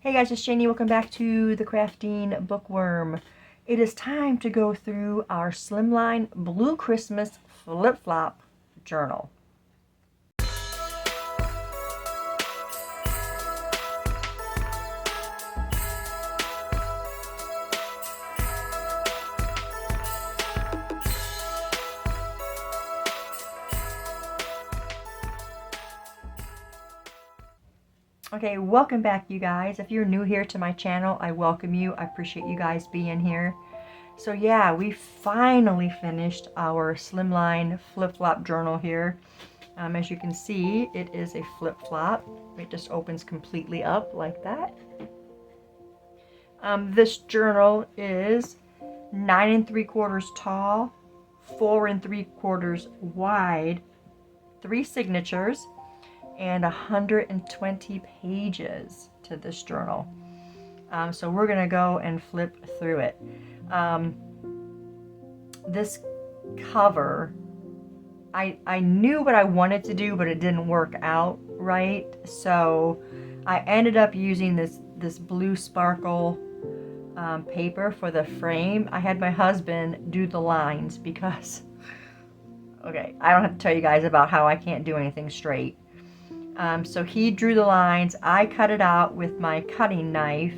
Hey guys, it's Janie. Welcome back to the Crafting Bookworm. It is time to go through our Slimline Blue Christmas Flip-Flop Journal. Okay, welcome back you guys. If you're new here to my channel, I welcome you. I appreciate you guys being here. So yeah, we finally finished our Slimline flip-flop journal here. As you can see, it is a flip-flop. It just opens completely up like that. This journal is 9 3/4 tall, 4 3/4 wide, 3 signatures, and 120 pages to this journal. So we're gonna go and flip through it. This cover, I knew what I wanted to do, but it didn't work out right. So I ended up using this blue sparkle paper for the frame. I had my husband do the lines because, okay, I don't have to tell you guys about how I can't do anything straight. So he drew the lines, I cut it out with my cutting knife,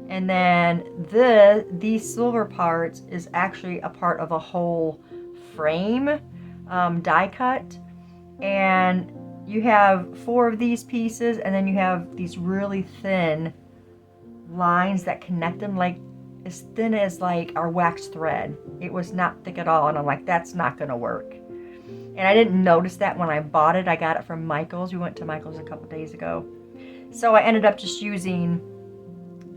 and then these silver parts is actually a part of a whole frame, die cut, and you have 4 of these pieces, and then you have these really thin lines that connect them, like as thin as like our wax thread. It was not thick at all, and I'm like, that's not gonna work. And I didn't notice that when I bought it. I got it from Michael's. We went to Michael's a couple days ago. So I ended up just using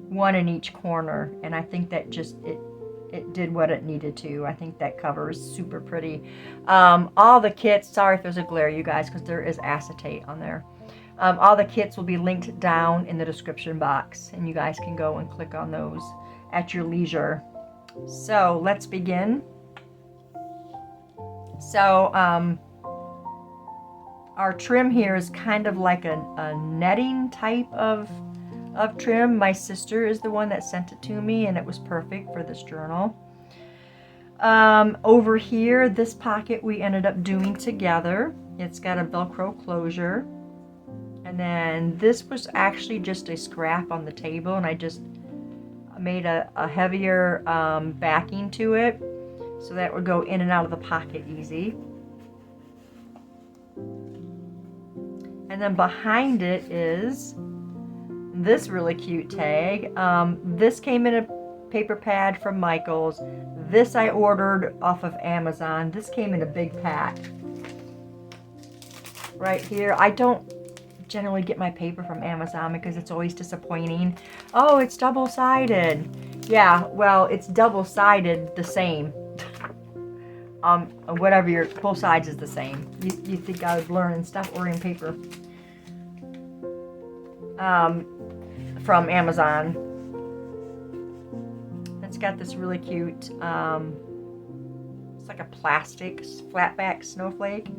1 in each corner, and I think that just it did what it needed to. I think that cover is super pretty. All the kits, sorry if there's a glare you guys, because there is acetate on there. All the kits will be linked down in the description box, and you guys can go and click on those at your leisure. So let's begin. So our trim here is kind of like a netting type of trim. My sister is the one that sent it to me, and it was perfect for this journal. Over here, this pocket we ended up doing together. It's got a Velcro closure. And then this was actually just a scrap on the table, and I just made a heavier backing to it, so that would go in and out of the pocket easy. And then behind it is this really cute tag. This came in a paper pad from Michael's. This I ordered off of Amazon. This came in a big pack. Right here. I don't generally get my paper from Amazon because it's always disappointing. Oh, it's double-sided. Yeah, well, it's double-sided the same. Whatever both sides is the same. You think I would learn and stuff ordering paper from Amazon. It's got this really cute, it's like a plastic flatback snowflake.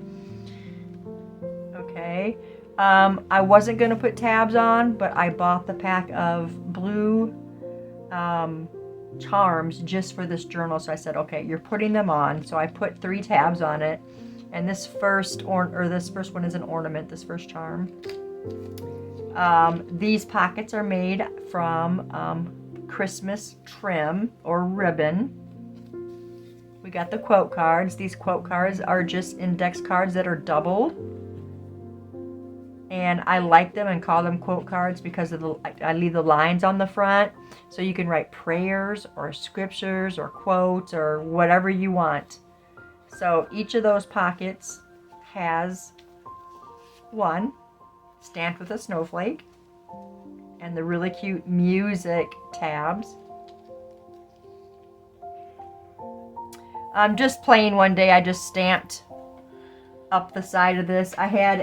Okay. I wasn't going to put tabs on, but I bought the pack of blue charms just for this journal. So I said, okay, you're putting them on. So I put 3 tabs on it. And this first one is an ornament, this first charm. These pockets are made from Christmas trim or ribbon. We got the quote cards. These quote cards are just index cards that are doubled. And I like them and call them quote cards because of I leave the lines on the front, so you can write prayers or scriptures or quotes or whatever you want. So each of those pockets has one stamped with a snowflake and the really cute music tabs. Just plain one day I just stamped up the side of this. I had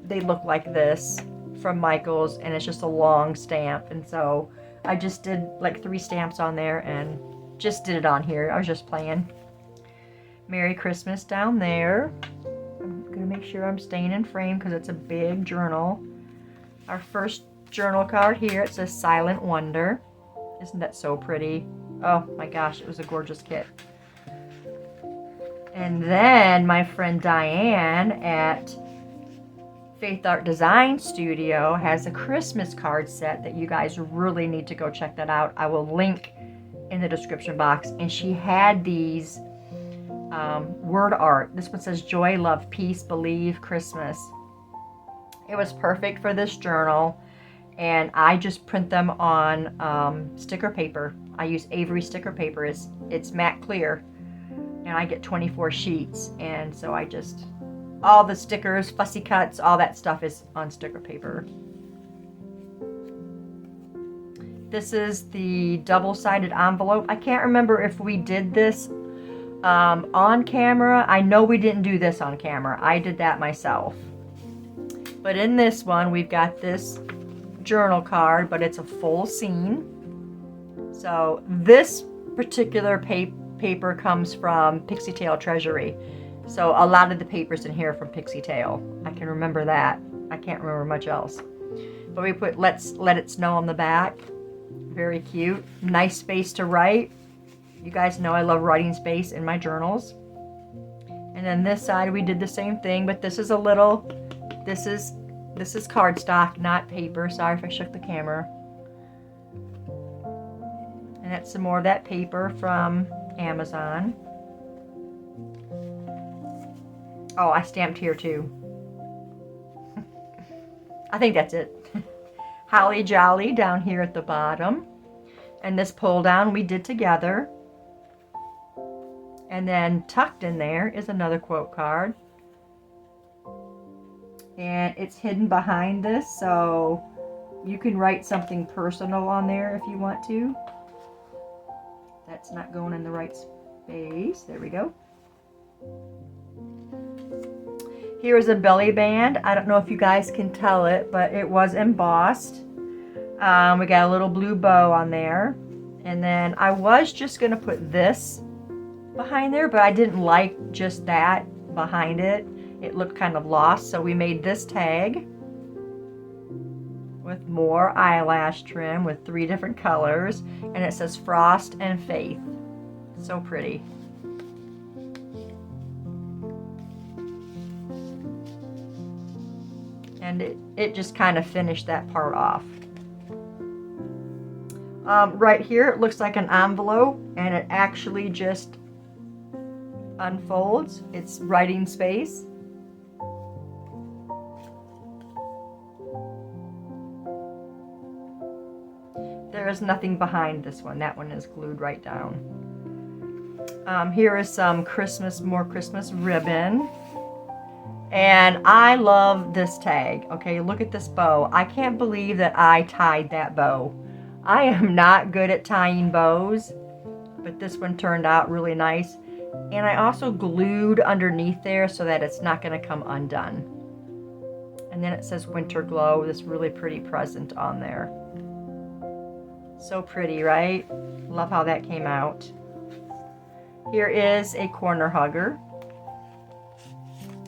they look like this from Michael's, and it's just a long stamp, and so I just did like 3 stamps on there and just did it on here. I was just playing. Merry Christmas down there. I'm gonna make sure I'm staying in frame because it's a big journal. Our first journal card here. It says Silent Wonder. Isn't that so pretty? Oh my gosh, it was a gorgeous kit. And then my friend Diane at Faith Art Design Studio has a Christmas card set that you guys really need to go check that out. I will link in the description box. And she had these word art. This one says Joy, Love, Peace, Believe, Christmas. It was perfect for this journal. And I just print them on sticker paper. I use Avery sticker paper. It's matte clear. And I get 24 sheets. And so I just, all the stickers, fussy cuts, all that stuff is on sticker paper. This is the double-sided envelope. I can't remember if we did this on camera. I know we didn't do this on camera. I did that myself. But in this one, we've got this journal card, but it's a full scene. So this particular paper comes from Pixie Tail Treasury. So a lot of the papers in here are from Pixie Tail. I can remember that. I can't remember much else. But we put Let It Snow on the back. Very cute. Nice space to write. You guys know I love writing space in my journals. And then this side we did the same thing, but this is a little, this is cardstock, not paper. Sorry if I shook the camera. And that's some more of that paper from Amazon. Oh, I stamped here too. I think that's it. Holly Jolly down here at the bottom. And this pull down we did together. And then tucked in there is another quote card. And it's hidden behind this, so you can write something personal on there if you want to. That's not going in the right space. There we go. Here is a belly band. I don't know if you guys can tell it, but it was embossed. We got a little blue bow on there. And then I was just going to put this behind there, but I didn't like just that behind it. It looked kind of lost, so we made this tag with more eyelash trim with 3 different colors, and it says Frost and Faith. So pretty. And it just kind of finished that part off. Right here it looks like an envelope, and it actually just unfolds. It's writing space. There is nothing behind this one. That one is glued right down. Here is some more Christmas ribbon. And I love this tag. Okay, look at this bow. I can't believe that I tied that bow. I am not good at tying bows, but this one turned out really nice. And I also glued underneath there so that it's not going to come undone. And then it says Winter Glow, this really pretty present on there. So pretty, right? Love how that came out. Here is a corner hugger.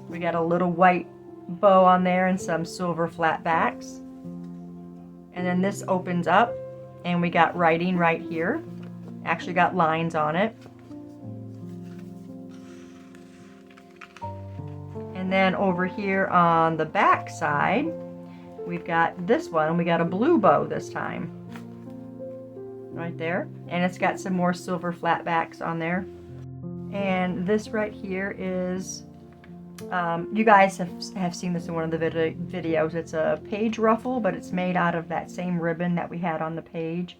We got a little white bow on there and some silver flat backs. And then this opens up and we got writing right here. Actually got lines on it. And then over here on the back side, we've got this one. We got a blue bow this time. Right there. And it's got some more silver flat backs on there. And this right here is, you guys have seen this in one of the videos. It's a page ruffle, but it's made out of that same ribbon that we had on the page.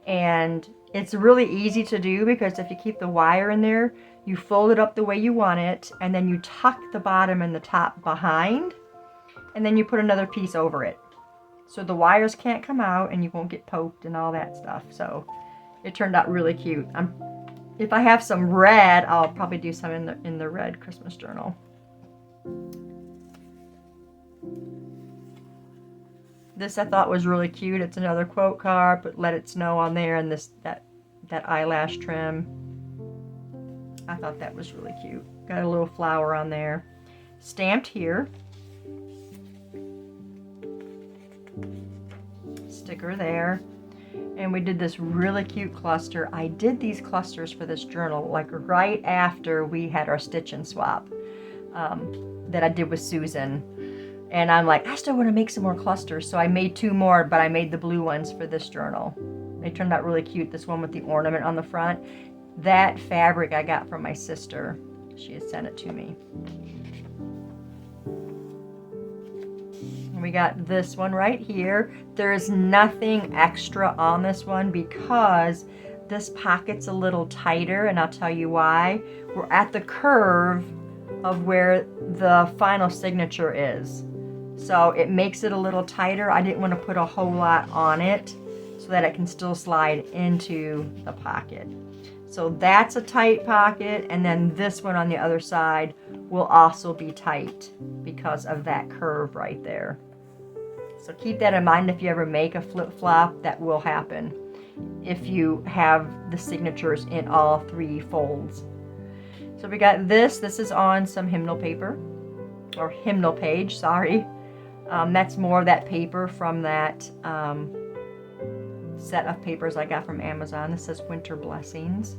And it's really easy to do because if you keep the wire in there, you fold it up the way you want it, and then you tuck the bottom and the top behind, and then you put another piece over it. So the wires can't come out and you won't get poked and all that stuff. So it turned out really cute. If I have some red, I'll probably do some in the red Christmas journal. This I thought was really cute. It's another quote card, but Let It Snow on there, and that eyelash trim. I thought that was really cute. Got a little flower on there. Stamped here. sticker there. And we did this really cute cluster. I did these clusters for this journal like right after we had our stitch and swap that I did with Susan. And I'm like, I still want to make some more clusters. So I made 2 more, but I made the blue ones for this journal. They turned out really cute. This one with the ornament on the front. That fabric I got from my sister. She had sent it to me. We got this one right here. There is nothing extra on this one because this pocket's a little tighter, and I'll tell you why. We're at the curve of where the final signature is. So it makes it a little tighter. I didn't want to put a whole lot on it so that it can still slide into the pocket. So that's a tight pocket, and then this one on the other side will also be tight because of that curve right there. So keep that in mind if you ever make a flip-flop. That will happen if you have the signatures in all 3 folds. So we got this. This is on some hymnal paper, or hymnal page, sorry. That's more of that paper from that set of papers I got from Amazon. This says Winter Blessings.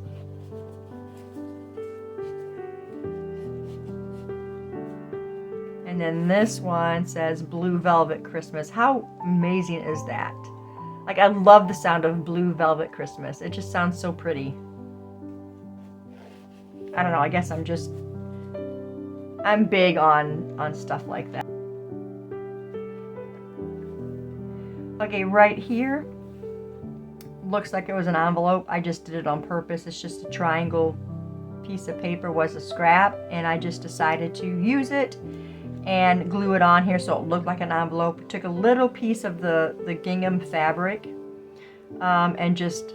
And then this one says Blue Velvet Christmas. How amazing is that? Like, I love the sound of Blue Velvet Christmas. It just sounds so pretty. I don't know, I guess I'm big on stuff like that. Okay, right here looks like it was an envelope. I just did it on purpose. It's just a triangle piece of paper, was a scrap, and I just decided to use it and glue it on here so it looked like an envelope. Took a little piece of the gingham fabric and just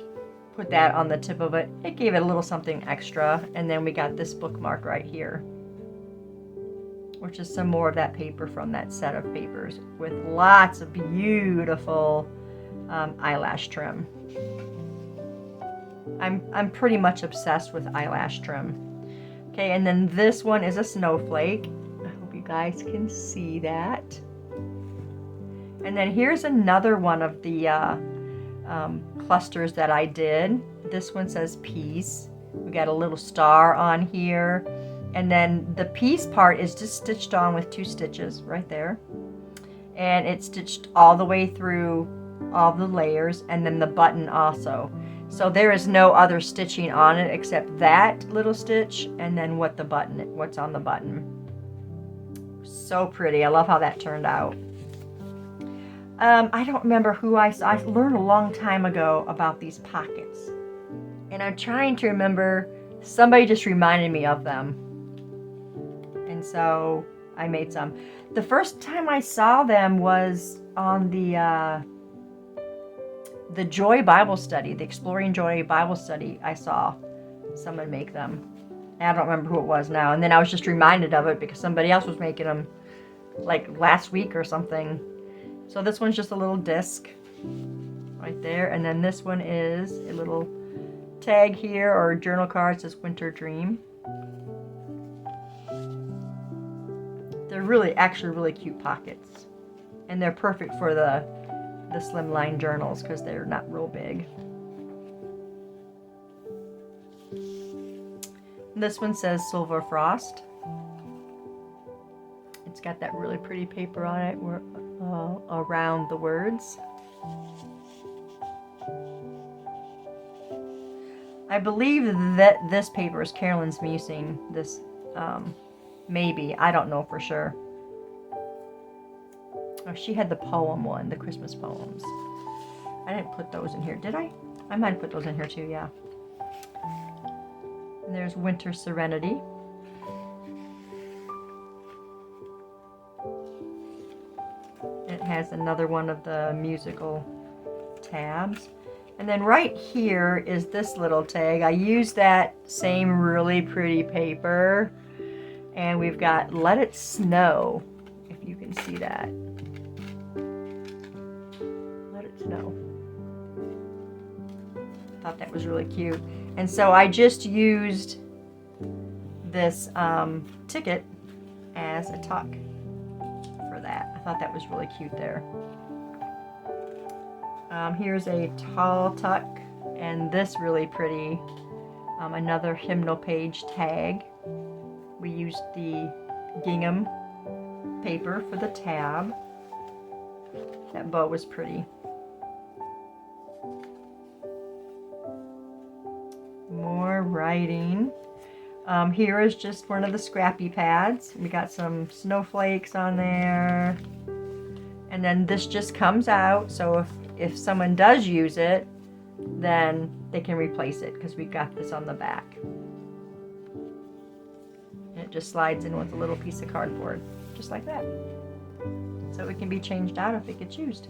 put that on the tip of it. It gave it a little something extra. And then we got this bookmark right here, which is some more of that paper from that set of papers with lots of beautiful eyelash trim. I'm pretty much obsessed with eyelash trim. Okay, and then this one is a snowflake. I hope you guys can see that. And then here's another one of the clusters that I did. This one says peace. We got a little star on here. And then the piece part is just stitched on with 2 stitches right there. And it's stitched all the way through all the layers, and then the button also. So there is no other stitching on it except that little stitch and then what's on the button. So pretty. I love how that turned out. I don't remember who I learned a long time ago about these pockets. And I'm trying to remember, somebody just reminded me of them. And so I made some. The first time I saw them was on the Joy Bible Study, the Exploring Joy Bible Study. I saw someone make them. I don't remember who it was now. And then I was just reminded of it because somebody else was making them like last week or something. So this one's just a little disc right there. And then this one is a little tag here, or journal card. It says Winter Dream. They're actually really cute pockets. And they're perfect for the Slimline journals because they're not real big. This one says Silver Frost. It's got that really pretty paper on it around the words. I believe that this paper is Carolyn's Musing. This, maybe. I don't know for sure. Oh, she had the poem one, the Christmas poems. I didn't put those in here, did I? I might have put those in here too, yeah. And there's Winter Serenity. It has another one of the musical tabs. And then right here is this little tag. I used that same really pretty paper. And we've got Let It Snow, if you can see that. Let It Snow. Thought that was really cute. And so I just used this ticket as a tuck for that. I thought that was really cute there. Here's a tall tuck, and this really pretty, another hymnal page tag. We used the gingham paper for the tab. That bow was pretty. More writing. Here is just one of the scrappy pads. We got some snowflakes on there. And then this just comes out, so if someone does use it, then they can replace it because we've got this on the back. And it just slides in with a little piece of cardboard, just like that. So it can be changed out if it gets used.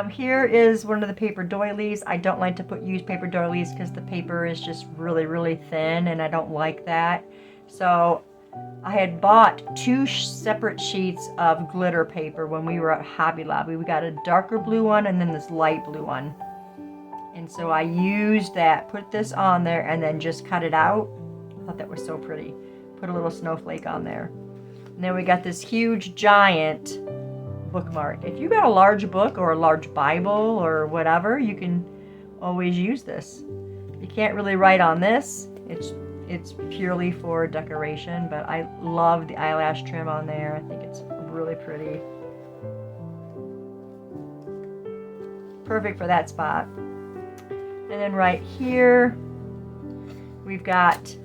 Here is one of the paper doilies. I don't like to put used paper doilies because the paper is just really, really thin, and I don't like that. So I had bought two separate sheets of glitter paper when we were at Hobby Lobby. We got a darker blue one and then this light blue one. And so I used that, put this on there, and then just cut it out. I thought that was so pretty. Put a little snowflake on there. And then we got this huge giant bookmark. If you got a large book or a large Bible or whatever, you can always use this. You can't really write on this. It's purely for decoration, but I love the eyelash trim on there. I think it's really pretty. Perfect for that spot. And then right here, we've got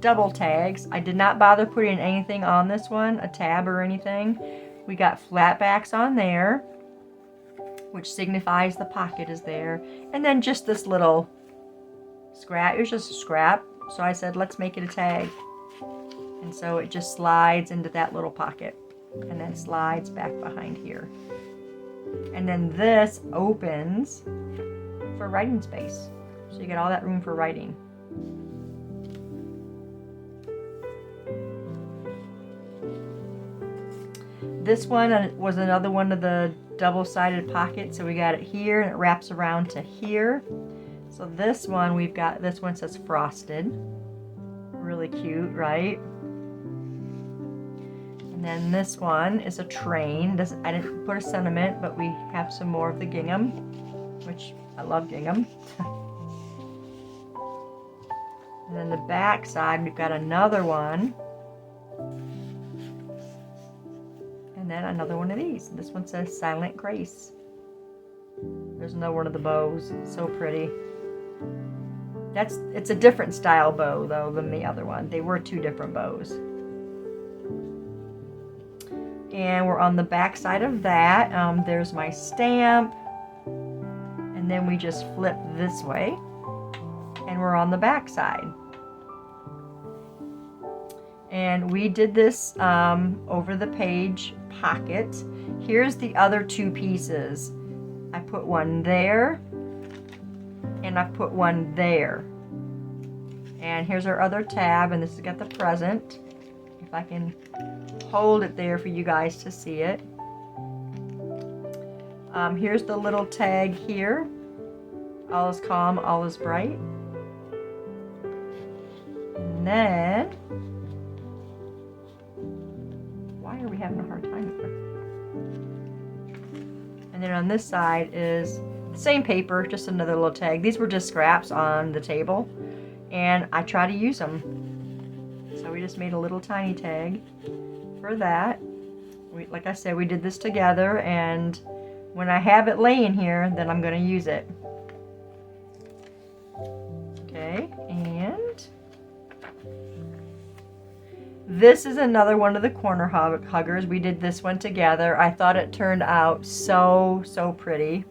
double tags. I did not bother putting anything on this one, a tab or anything. We got flat backs on there, which signifies the pocket is there. And then just this little scrap. It was just a scrap. So I said, let's make it a tag. And so it just slides into that little pocket and then slides back behind here. And then this opens for writing space. So you get all that room for writing. This one was another one of the double-sided pockets. So we got it here and it wraps around to here. So this one, this one says frosted. Really cute, right? And then this one is a train. I didn't put a sentiment, but we have some more of the gingham, which I love gingham. And then the back side, we've got another one. And then another one of these. This one says Silent Grace. There's another one of the bows. So pretty. It's a different style bow though than the other one. They were two different bows. And we're on the back side of that. There's my stamp. And then we just flip this way. And we're on the back side. And we did this over the page pocket. Here's the other two pieces. I put one there. And I put one there. And here's our other tab, and this has got the present. If I can hold it there for you guys to see it. Here's the little tag here. All is calm, all is bright. And then, why are we having a hard time here? And then on this side is the same paper, just another little tag. These were just scraps on the table, and I try to use them. So we just made a little tiny tag for that. Like I said, we did this together, and when I have it laying here, then I'm going to use it. Okay, and this is another one of the corner huggers. We did this one together. I thought it turned out so pretty.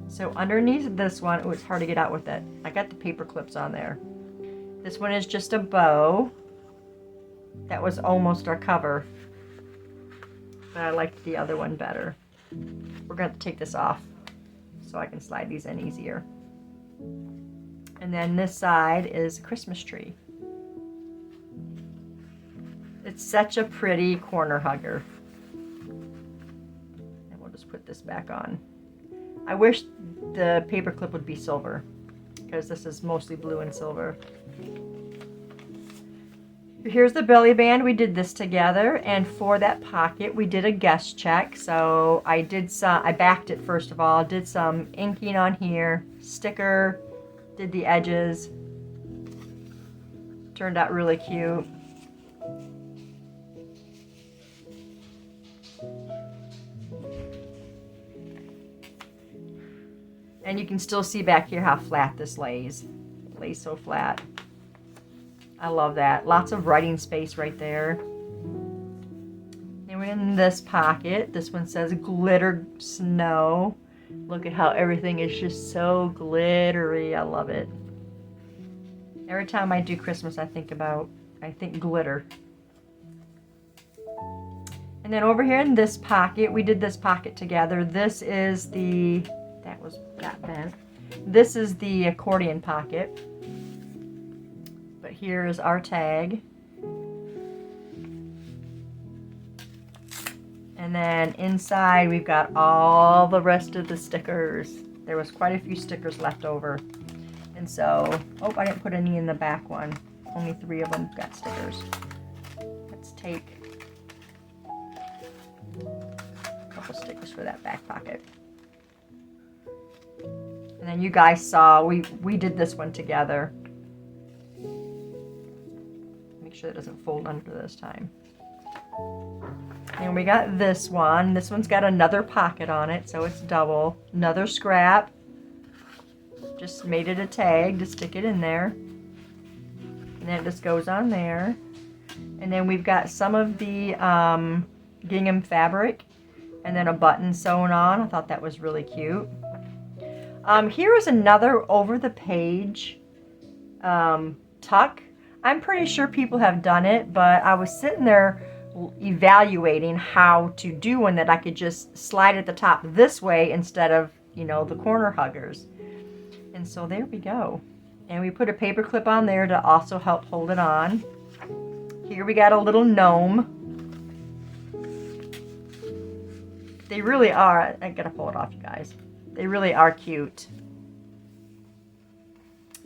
So underneath this one, oh, it's hard to get out with it. I got the paper clips on there. This one is just a bow. That was almost our cover. But I liked the other one better. We're going to have to take this off so I can slide these in easier. And then this side is a Christmas tree. It's such a pretty corner hugger. And we'll just put this back on. I wish the paper clip would be silver, because this is mostly blue and silver. Here's the belly band. We did this together, and for that pocket we did a guest check. So I backed it first of all, did some inking on here, sticker, did the edges. Turned out really cute. And you can still see back here how flat this lays. It lays so flat. I love that. Lots of writing space right there. And we're in this pocket. This one says glitter snow. Look at how everything is just so glittery. I love it. Every time I do Christmas, I think glitter. And then over here in this pocket, we did this pocket together. This is the, got bent. This is the accordion pocket. But here is our tag. And then inside we've got all the rest of the stickers. There was quite a few stickers left over. And so, oh, I didn't put any in the back one. Only 3 of them got stickers. Let's take a couple stickers for that back pocket. And then you guys saw, we did this one together. Make sure it doesn't fold under this time. And we got this one. This one's got another pocket on it, so it's double. Another scrap. Just made it a tag to stick it in there. And then it just goes on there. And then we've got some of the gingham fabric and then a button sewn on. I thought that was really cute. Here is another over the page tuck. I'm pretty sure people have done it, but I was sitting there evaluating how to do one that I could just slide at the top this way instead of, you know, the corner huggers. And so there we go. And we put a paper clip on there to also help hold it on. Here we got a little gnome. They really are, I gotta pull it off, you guys. They really are cute.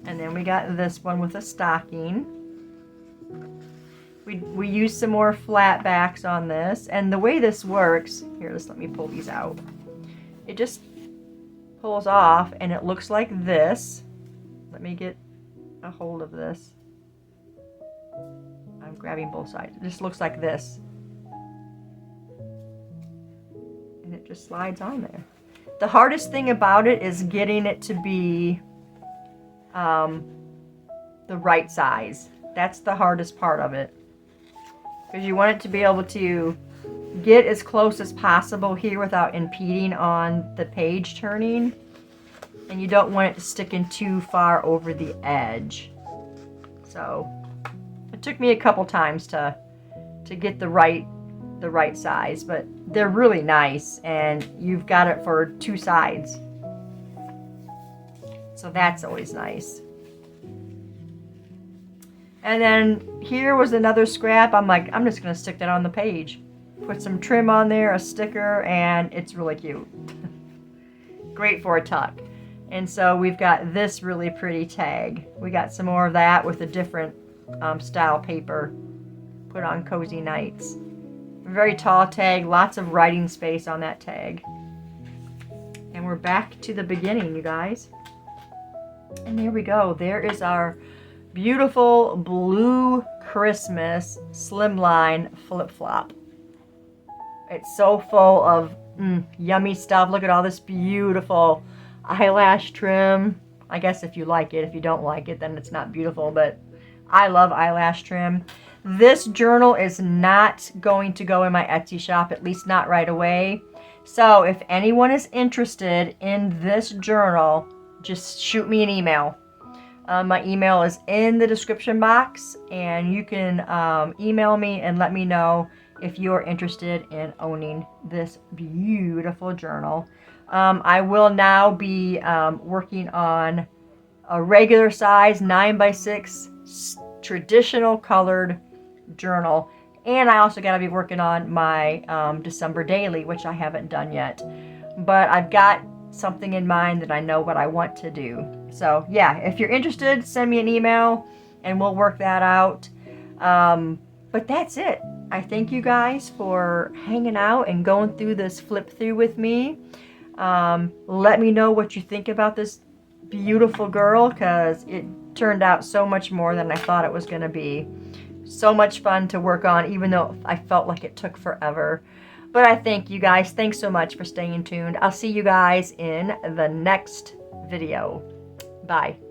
And then we got this one with a stocking. We used some more flat backs on this. And the way this works, here, just let me pull these out. It just pulls off and it looks like this. Let me get a hold of this. I'm grabbing both sides. It just looks like this. And it just slides on there. The hardest thing about it is getting it to be the right size. That's the hardest part of it. Because you want it to be able to get as close as possible here without impeding on the page turning. And you don't want it sticking too far over the edge. So it took me a couple times to get the right size, but they're really nice and you've got it for 2 sides. So that's always nice. And then here was another scrap. I'm like, I'm just gonna stick that on the page. Put some trim on there, a sticker, and it's really cute. Great for a tuck. And so we've got this really pretty tag. We got some more of that with a different style paper. Put on Cozy Nights. Very tall tag, lots of writing space on that tag. And we're back to the beginning, you guys. And there we go. There is our beautiful blue Christmas Slimline flip-flop. It's so full of yummy stuff. Look at all this beautiful eyelash trim. I guess if you like it. If you don't like it, then it's not beautiful, but I love eyelash trim. This journal is not going to go in my Etsy shop, at least not right away. So if anyone is interested in this journal, just shoot me an email. My email is in the description box, and you can email me and let me know if you're interested in owning this beautiful journal. I will now be working on a regular size 9x6 traditional colored journal, and I also got to be working on my December daily, which I haven't done yet, but I've got something in mind that I know what I want to do. So yeah, if you're interested, send me an email and we'll work that out. But that's it. I thank you guys for hanging out and going through this flip through with me. Let me know what you think about this beautiful girl, because it turned out so much more than I thought it was going to be. So much fun to work on, even though I felt like it took forever. But I thank you guys. Thanks so much for staying tuned. I'll see you guys in the next video. Bye.